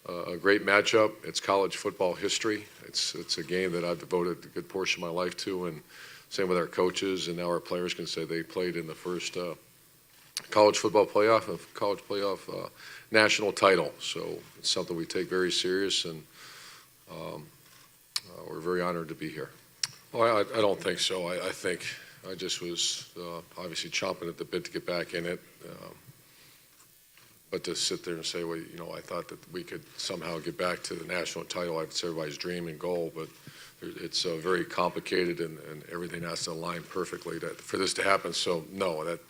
a great matchup. It's college football history. It's a game that I've devoted a good portion of my life to, and same with our coaches, and now our players can say they played in the first college football playoff and college playoff national title. So it's something we take very serious, and we're very honored to be here. Well, I don't think so. I think I just was obviously chomping at the bit to get back in it. But to sit there and say, well, you know, I thought that we could somehow get back to the national title, it's everybody's dream and goal, but it's very complicated, and everything has to align perfectly for this to happen. So, no, that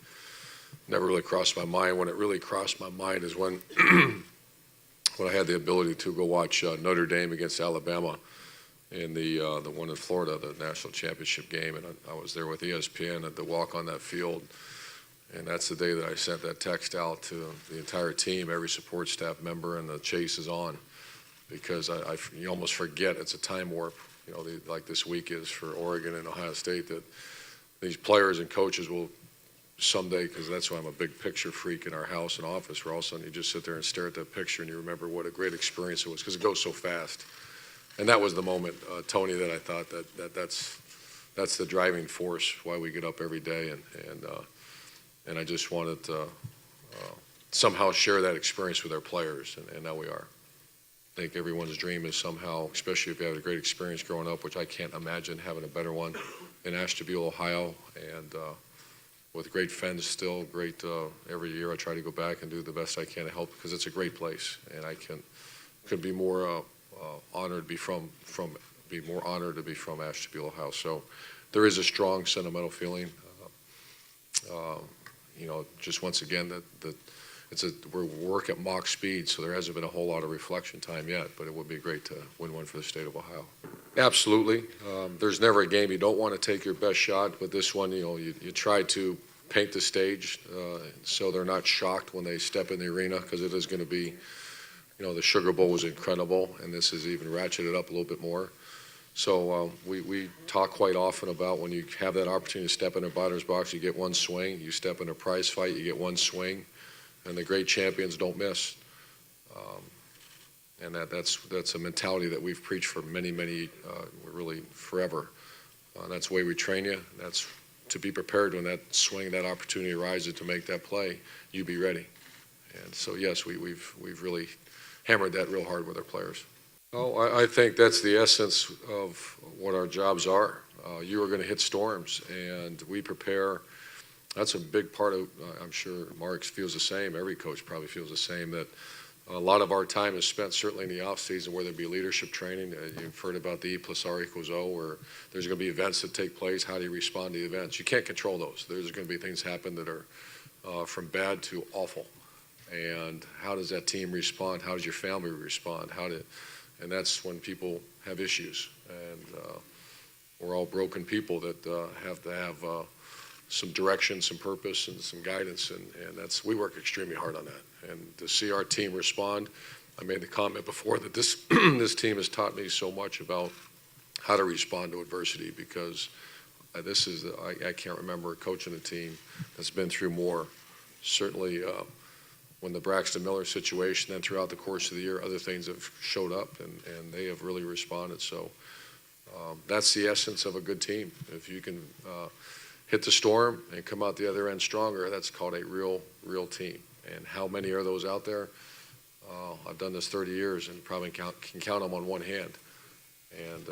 never really crossed my mind. When it really crossed my mind is when I had the ability to go watch Notre Dame against Alabama in the one in Florida, the national championship game, and I was there with ESPN at the walk on that field. And that's the day that I sent that text out to the entire team, every support staff member, and the chase is on. Because you almost forget it's a time warp, you know, like this week is for Oregon and Ohio State, that these players and coaches will someday, because that's why I'm a big picture freak in our house and office, where all of a sudden you just sit there and stare at that picture and you remember what a great experience it was, because it goes so fast. And that was the moment, Tony, that I thought that's the driving force why we get up every day, and I just wanted to somehow share that experience with our players, and now we are. I think everyone's dream is somehow, especially if you have a great experience growing up, which I can't imagine having a better one, in Ashtabula, Ohio, and with great fans still, great every year I try to go back and do the best I can to help, because it's a great place, and I could be more honored to be from Ashtabula, Ohio. So there is a strong sentimental feeling. You know, just once again, that we work at Mach speed, so there hasn't been a whole lot of reflection time yet, but it would be great to win one for the state of Ohio. Absolutely. There's never a game you don't want to take your best shot, but this one, you know, you try to paint the stage so they're not shocked when they step in the arena, because it is going to be, you know, the Sugar Bowl was incredible, and this is even ratcheted up a little bit more. So we talk quite often about when you have that opportunity to step in a batter's box, you get one swing. You step in a prize fight, you get one swing, and the great champions don't miss. And that's a mentality that we've preached for many, really forever. That's the way we train you. That's to be prepared when that swing, that opportunity arises to make that play. You be ready. And so yes, we've really hammered that real hard with our players. Oh, I think that's the essence of what our jobs are. You are going to hit storms, and we prepare. That's a big part of, I'm sure Mark feels the same, every coach probably feels the same, that a lot of our time is spent certainly in the off season, whether it be leadership training. You've heard about the E+R=O, where there's going to be events that take place. How do you respond to the events? You can't control those. There's going to be things happen that are from bad to awful. And how does that team respond? How does your family respond? And that's when people have issues, and we're all broken people that have to have some direction, some purpose, and some guidance, and we work extremely hard on that. And to see our team respond, I made the comment before that this team has taught me so much about how to respond to adversity, because I can't remember coaching a team that's been through more. Certainly, when the Braxton Miller situation, then throughout the course of the year, other things have showed up, and they have really responded. So that's the essence of a good team. If you can hit the storm and come out the other end stronger, that's called a real team. And how many are those out there? I've done this 30 years and probably can count them on one hand. And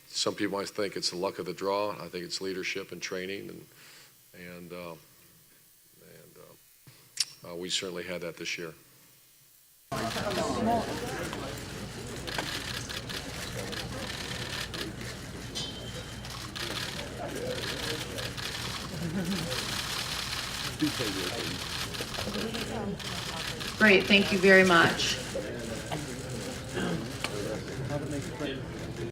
some people might think it's the luck of the draw. I think it's leadership and training, and we certainly had that this year. Great, thank you very much.